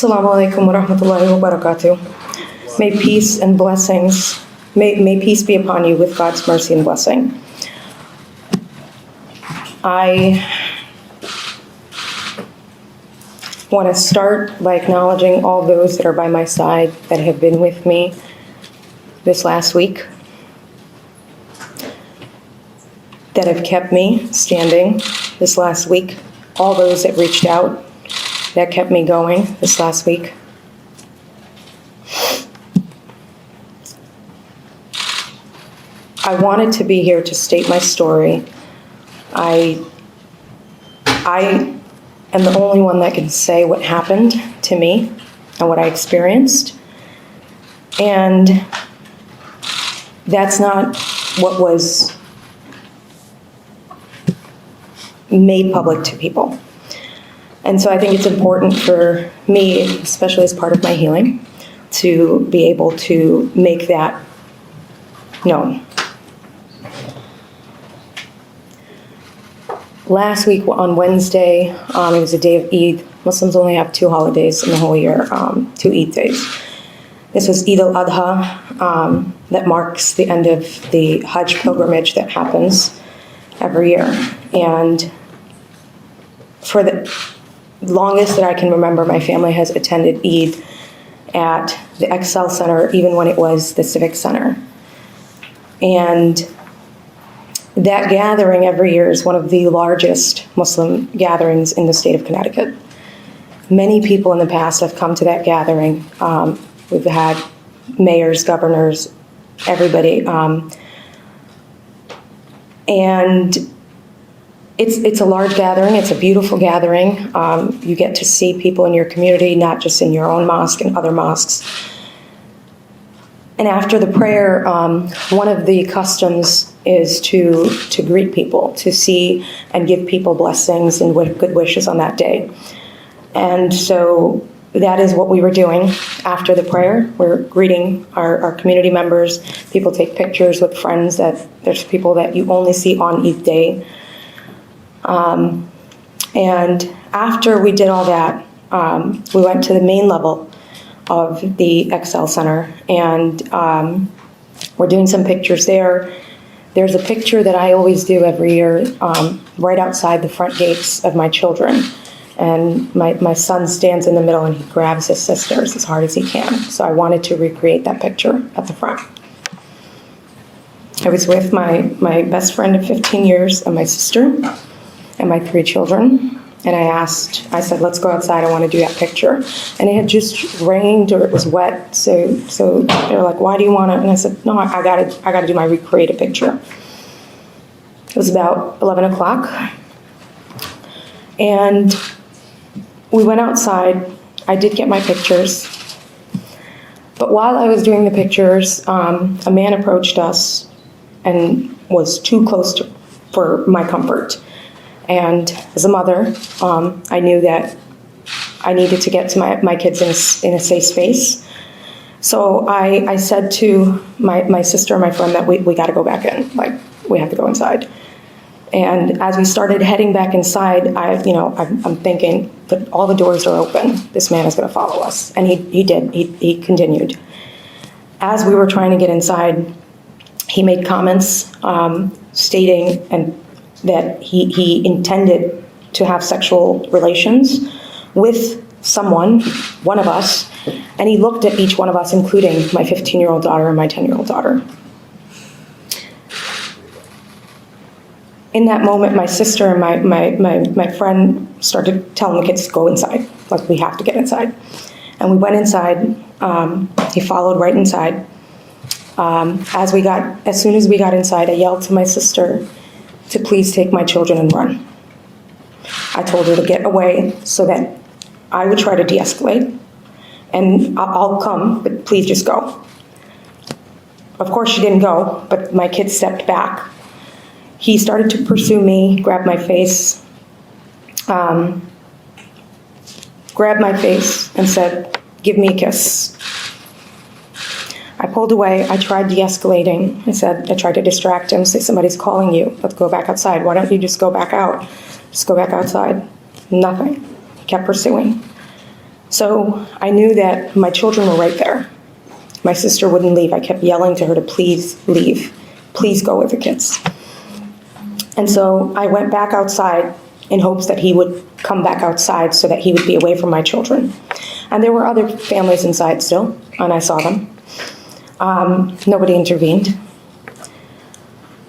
Assalamu alaikum wa rahmatullahi wa barakatuh. May peace and blessings, may peace be upon you with God's mercy and blessing. I want to start by acknowledging all those that are by my side that have been with me this last week, that have kept me standing this last week, all those that reached out that kept me going this last week. I wanted to be here to state my story. I am the only one that can say what happened to me and what I experienced. And that's not what was made public to people. And so I think it's important for me, especially as part of my healing, to be able to make that known. Last week on Wednesday, it was a day of Eid. Muslims only have 2 holidays in the whole year, 2 Eid days. This was Eid al-Adha, that marks the end of the Hajj pilgrimage that happens every year. And for the longest that I can remember, my family has attended Eid at the Excel Center, even when it was the Civic Center. And that gathering every year is one of the largest Muslim gatherings in the state of Connecticut. Many people in the past have come to that gathering. We've had mayors, governors, everybody. And it's a large gathering. It's a beautiful gathering. You get to see people in your community, not just in your own mosque and other mosques. And after the prayer, one of the customs is to greet people, to see and give people blessings and good wishes on that day. And so that is what we were doing after the prayer. We're greeting our community members. People take pictures with friends. There's people that you only see on Eid day. And after we did all that, we went to the main level of the Excel Center, and we're doing some pictures there. There's a picture that I always do every year right outside the front gates of my children. And my son stands in the middle and he grabs his sisters as hard as he can. So I wanted to recreate that picture at the front. I was with my best friend of 15 years and my sister and my 3 children. And I said, let's go outside, I want to do that picture. And it had just rained or it was wet. So they were like, why do you want to? And I said, no, I gotta do my recreated picture. It was about 11 o'clock. And we went outside. I did get my pictures. But while I was doing the pictures, a man approached us and was too close for my comfort. And as a mother, I knew that I needed to get to my kids in a safe space. So I said to my sister and my friend that we got to go back in, like we have to go inside. And as we started heading back inside, I'm thinking that all the doors are open. This man is going to follow us, and he did. He continued. As we were trying to get inside, he made comments stating that he intended to have sexual relations with someone, one of us, and he looked at each one of us, including my 15-year-old daughter and my 10-year-old daughter. In that moment, my sister and my friend started telling the kids to go inside, like we have to get inside. And we went inside. He followed right inside. As soon as we got inside, I yelled to my sister to please take my children and run. I told her to get away so that I would try to de-escalate, and I'll come, but please just go. Of course she didn't go, but my kids stepped back. He started to pursue me, grabbed my face, and said, give me a kiss. I pulled away. I tried de-escalating. I tried to distract him, say, somebody's calling you. Let's go back outside. Why don't you just go back out? Just go back outside. Nothing. He kept pursuing. So I knew that my children were right there. My sister wouldn't leave. I kept yelling to her to please leave. Please go with the kids. And so I went back outside in hopes that he would come back outside so that he would be away from my children. And there were other families inside still, and I saw them. Nobody intervened.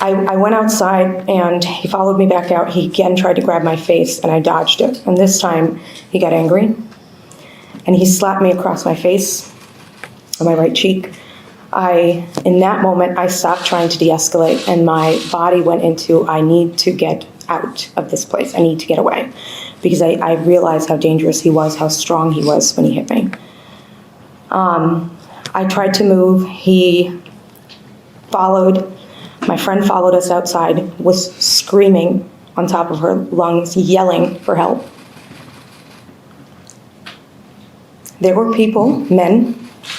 I went outside, and he followed me back out. He again tried to grab my face, and I dodged it. And this time, he got angry, and he slapped me across my face, on my right cheek. In that moment, I stopped trying to de-escalate, and my body went into, I need to get out of this place. I need to get away. Because I realized how dangerous he was, how strong he was when he hit me. I tried to move. He followed. My friend followed us outside, was screaming on top of her lungs, yelling for help. There were people, men,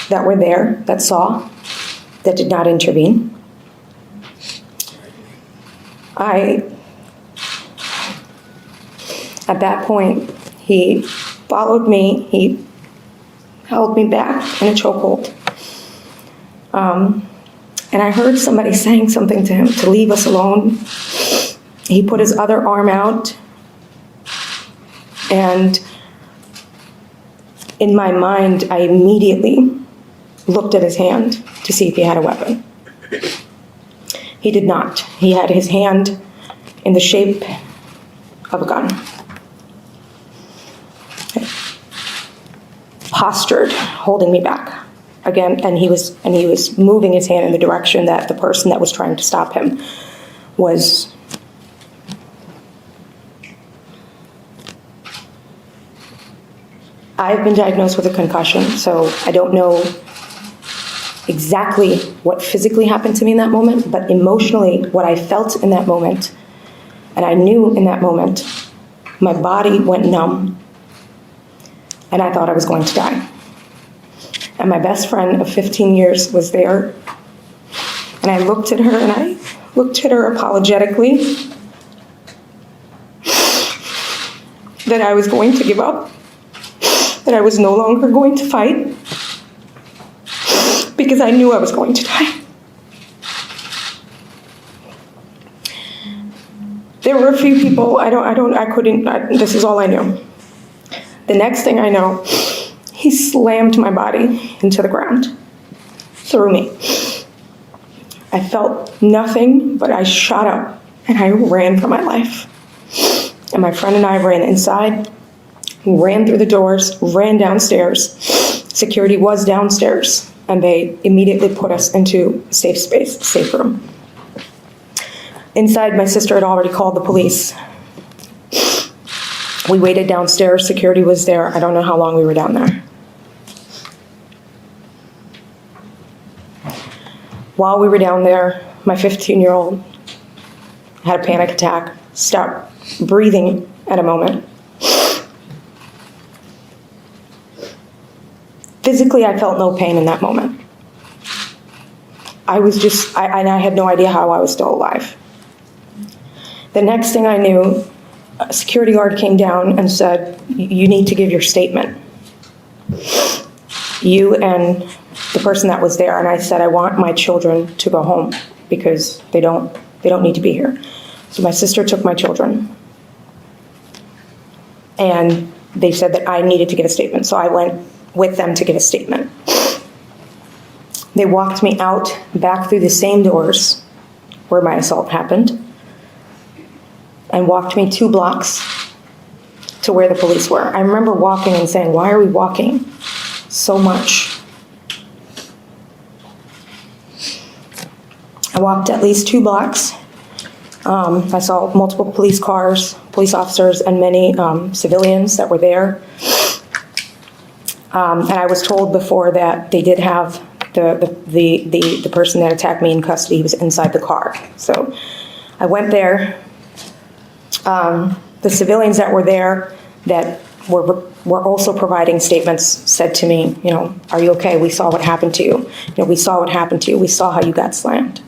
that were there, that saw, that did not intervene. At that point, he followed me, he held me back in a chokehold. And I heard somebody saying something to him to leave us alone. He put his other arm out, and in my mind, I immediately looked at his hand to see if he had a weapon. He did not. He had his hand in the shape of a gun. Postured, holding me back again, and he was moving his hand in the direction that the person that was trying to stop him was. I've been diagnosed with a concussion, so I don't know exactly what physically happened to me in that moment, but emotionally, what I felt in that moment, and I knew in that moment, my body went numb, and I thought I was going to die. And my best friend of 15 years was there, and I looked at her, and I looked at her apologetically, that I was going to give up, that I was no longer going to fight, because I knew I was going to die. There were a few people, this is all I knew. The next thing I know, he slammed my body into the ground, threw me. I felt nothing, but I shot up and I ran for my life. And my friend and I ran inside, ran through the doors, ran downstairs. Security was downstairs, and they immediately put us into a safe space, a safe room. Inside, my sister had already called the police. We waited downstairs, security was there. I don't know how long we were down there. While we were down there, my 15-year-old had a panic attack, stopped breathing at a moment. Physically, I felt no pain in that moment. I had no idea how I was still alive. The next thing I knew, a security guard came down and said, "You need to give your statement. You and the person that was there." And I said, "I want my children to go home because they don't need to be here." So my sister took my children, and they said that I needed to give a statement. So I went with them to give a statement. They walked me out back through the same doors where my assault happened, and walked me 2 blocks to where the police were. I remember walking and saying, "Why are we walking so much?" I walked at least 2 blocks. I saw multiple police cars, police officers, and many civilians that were there. And I was told before that they did have the person that attacked me in custody. He was inside the car. So I went there. The civilians that were there that were also providing statements said to me, "Are you okay? We saw what happened to you. We saw what happened to you. We saw how you got slammed."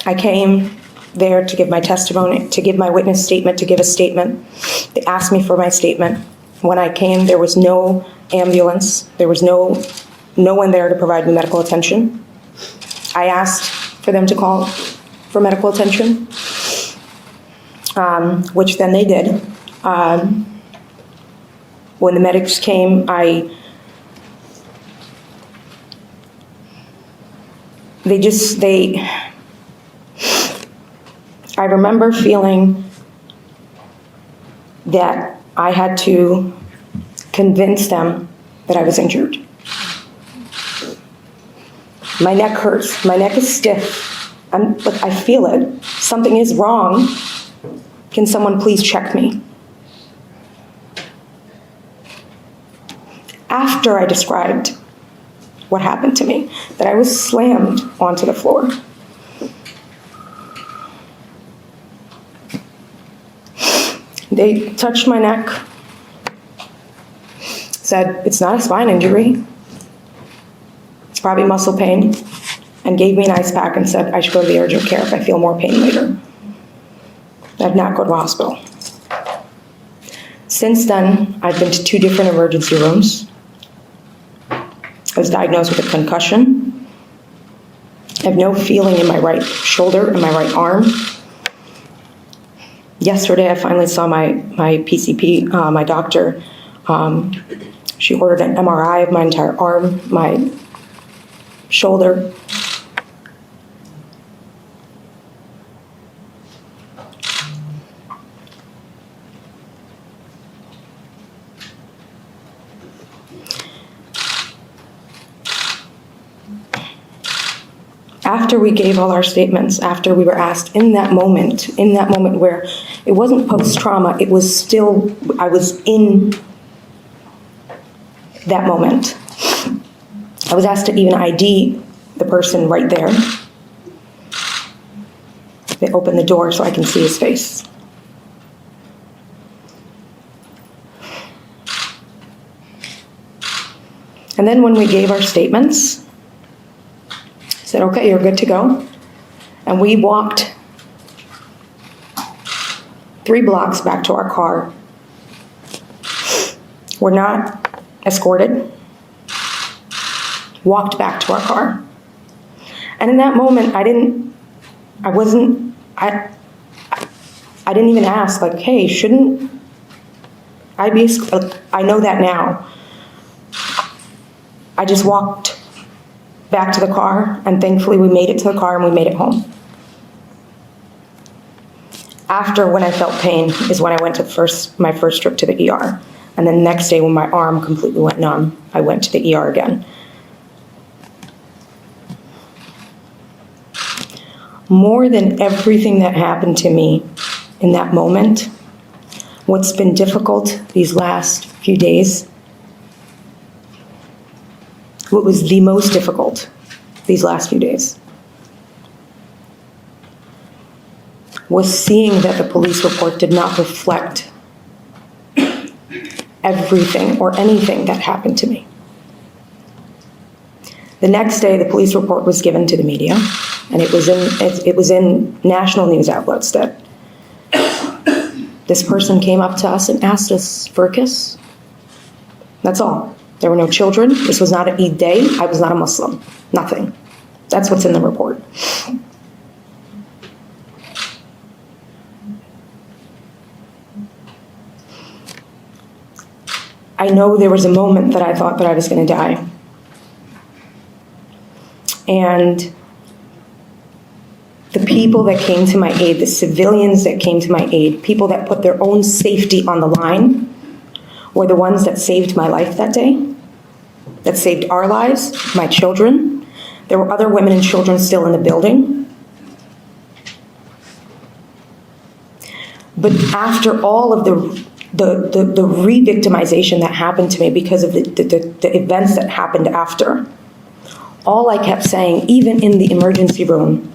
I came there to give my testimony, to give my witness statement, to give a statement. They asked me for my statement. When I came, there was no ambulance. There was no one there to provide me medical attention. I asked for them to call for medical attention, which then they did. When the medics came, I remember feeling that I had to convince them that I was injured. My neck hurts. My neck is stiff. I feel it. Something is wrong. Can someone please check me? After I described what happened to me, that I was slammed onto the floor. They touched my neck, said, it's not a spine injury, it's probably muscle pain, and gave me an ice pack and said I should go to the urgent care if I feel more pain later. I'd not go to the hospital. Since then, I've been to 2 different emergency rooms. I was diagnosed with a concussion. I have no feeling in my right shoulder and my right arm. Yesterday, I finally saw my PCP, my doctor. She ordered an MRI of my entire arm, my shoulder. After we gave all our statements, after we were asked in that moment where it wasn't post-trauma, it was still, I was in that moment. I was asked to even ID the person right there. They opened the door so I can see his face. And then when we gave our statements, said, okay, you're good to go. And we walked 3 blocks back to our car. We're not escorted. Walked back to our car. And in that moment, I didn't even ask, like, hey, shouldn't I be, I know that now. I just walked back to the car, and thankfully we made it to the car and we made it home. After, when I felt pain, is when I went to my first trip to the ER. And then the next day when my arm completely went numb, I went to the ER again. More than everything that happened to me in that moment, what's been difficult these last few days, what was the most difficult these last few days, was seeing that the police report did not reflect everything or anything that happened to me. The next day, the police report was given to the media, and it was in national news outlets that this person came up to us and asked us for a kiss. That's all. There were no children. This was not an Eid day. I was not a Muslim. Nothing. That's what's in the report. I know there was a moment that I thought that I was going to die. And the people that came to my aid, the civilians that came to my aid, people that put their own safety on the line, were the ones that saved my life that day, that saved our lives, my children. There were other women and children still in the building. But after all of the re-victimization that happened to me because of the events that happened after, all I kept saying, even in the emergency room,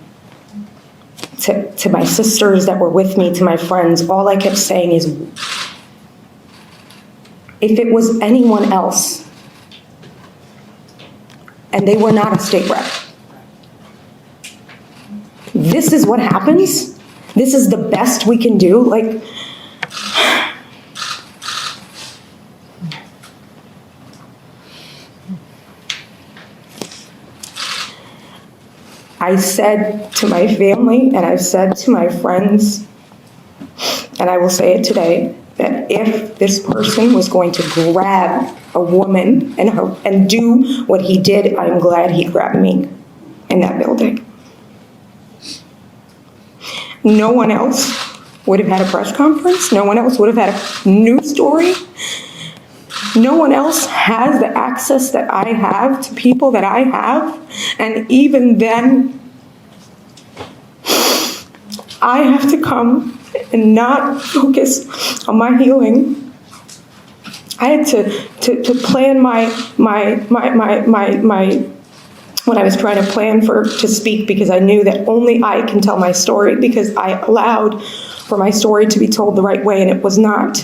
to my sisters that were with me, to my friends, all I kept saying is, if it was anyone else, and they were not a state rep, this is what happens? This is the best we can do? Like, I said to my family, and I've said to my friends, and I will say it today, that if this person was going to grab a woman and do what he did, I'm glad he grabbed me in that building. No one else would have had a press conference. No one else would have had a news story. No one else has the access that I have to people that I have. And even then, I have to come and not focus on my healing. I had to plan what I was trying to plan to speak, because I knew that only I can tell my story, because I allowed for my story to be told the right way, and it was not.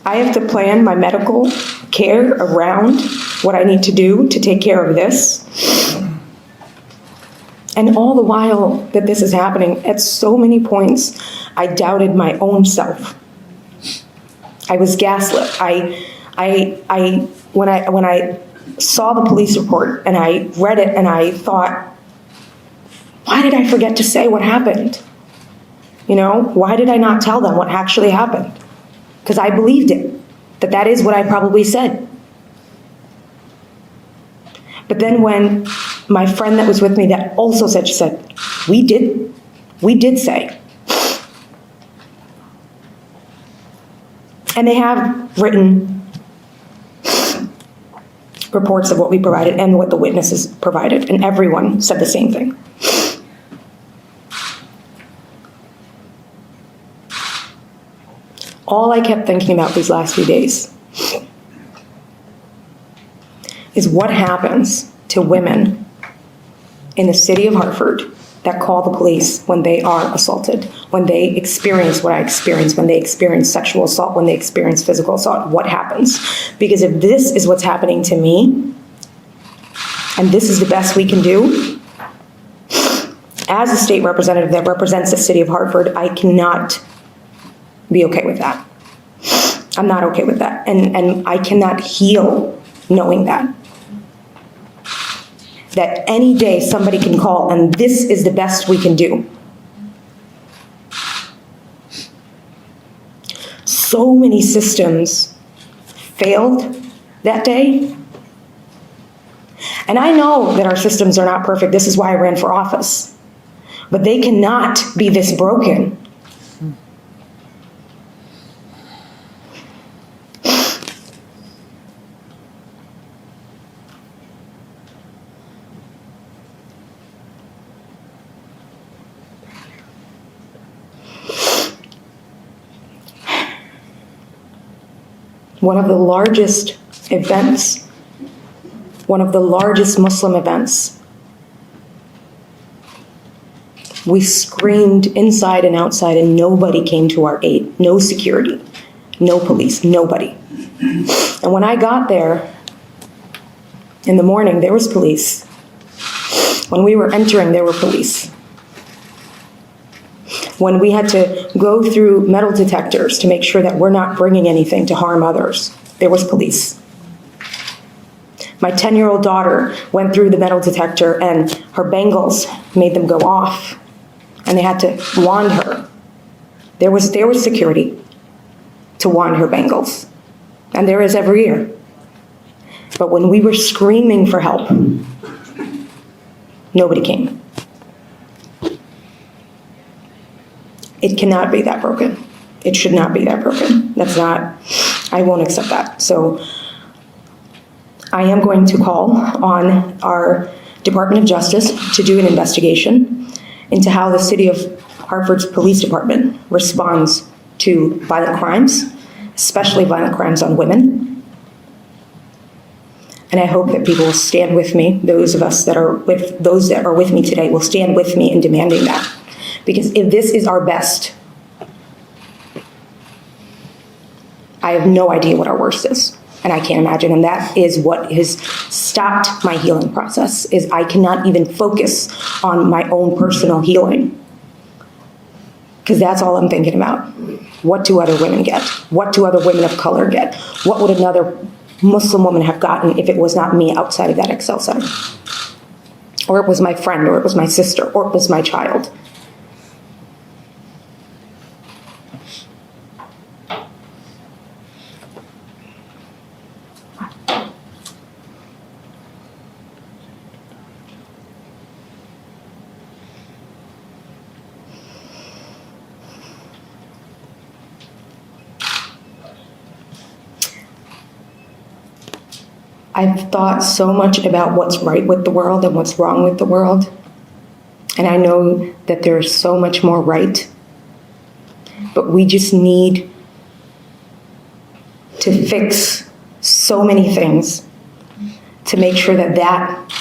I have to plan my medical care around what I need to do to take care of this. And all the while that this is happening, at so many points, I doubted my own self. I was gaslit. When I saw the police report and I read it and I thought, why did I forget to say what happened? Why did I not tell them what actually happened? Because I believed it, that is what I probably said. But then when my friend that was with me that also said, she said, we did say. And they have written reports of what we provided and what the witnesses provided, and everyone said the same thing. All I kept thinking about these last few days is what happens to women in the city of Hartford that call the police when they are assaulted, when they experience what I experienced, when they experience sexual assault, when they experience physical assault. What happens? Because if this is what's happening to me, and this is the best we can do, as a state representative that represents the city of Hartford, I cannot be okay with that. I'm not okay with that. And I cannot heal knowing that any day somebody can call and this is the best we can do. So many systems failed that day. And I know that our systems are not perfect. This is why I ran for office. But they cannot be this broken. One of the largest events, one of the largest Muslim events, we screamed inside and outside and nobody came to our aid. No security, no police, nobody. And when I got there in the morning, there was police. When we were entering, there were police. When we had to go through metal detectors to make sure that we're not bringing anything to harm others, there was police. My 10-year-old daughter went through the metal detector and her bangles made them go off, and they had to wand her. There was security to wand her bangles, and there is every year. But when we were screaming for help, nobody came. It cannot be that broken. It should not be that broken. I won't accept that. So I am going to call on our Department of Justice to do an investigation into how the city of Hartford's police department responds to violent crimes, especially violent crimes on women. And I hope that people will stand with me. Those that are with me today will stand with me in demanding that. Because if this is our best, I have no idea what our worst is. And I can't imagine. And that is what has stopped my healing process, is I cannot even focus on my own personal healing. Because that's all I'm thinking about. What do other women get? What do other women of color get? What would another Muslim woman have gotten if it was not me outside of that Excel set? Or it was my friend, or it was my sister, or it was my child. I've thought so much about what's right with the world and what's wrong with the world. And I know that there's so much more right. But we just need to fix so many things to make sure that that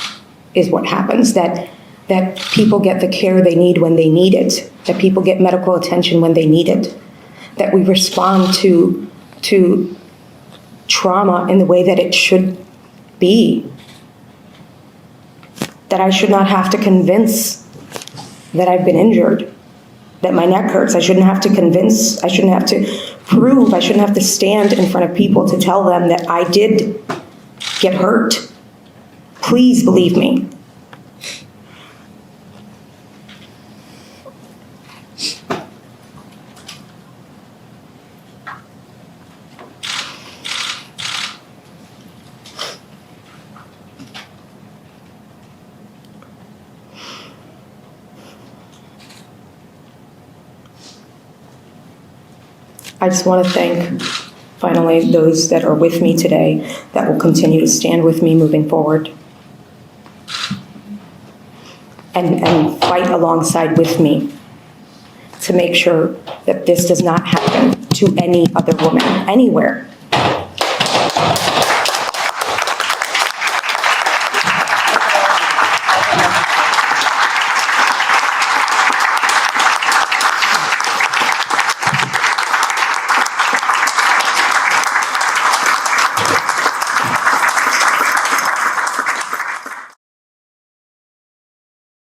is what happens, that people get the care they need when they need it, that people get medical attention when they need it, that we respond to trauma in the way that it should be, that I should not have to convince that I've been injured, that my neck hurts. I shouldn't have to convince, I shouldn't have to prove, I shouldn't have to stand in front of people to tell them that I did get hurt. Please believe me. I just want to thank, finally, those that are with me today that will continue to stand with me moving forward and fight alongside with me to make sure that this does not happen to any other woman anywhere.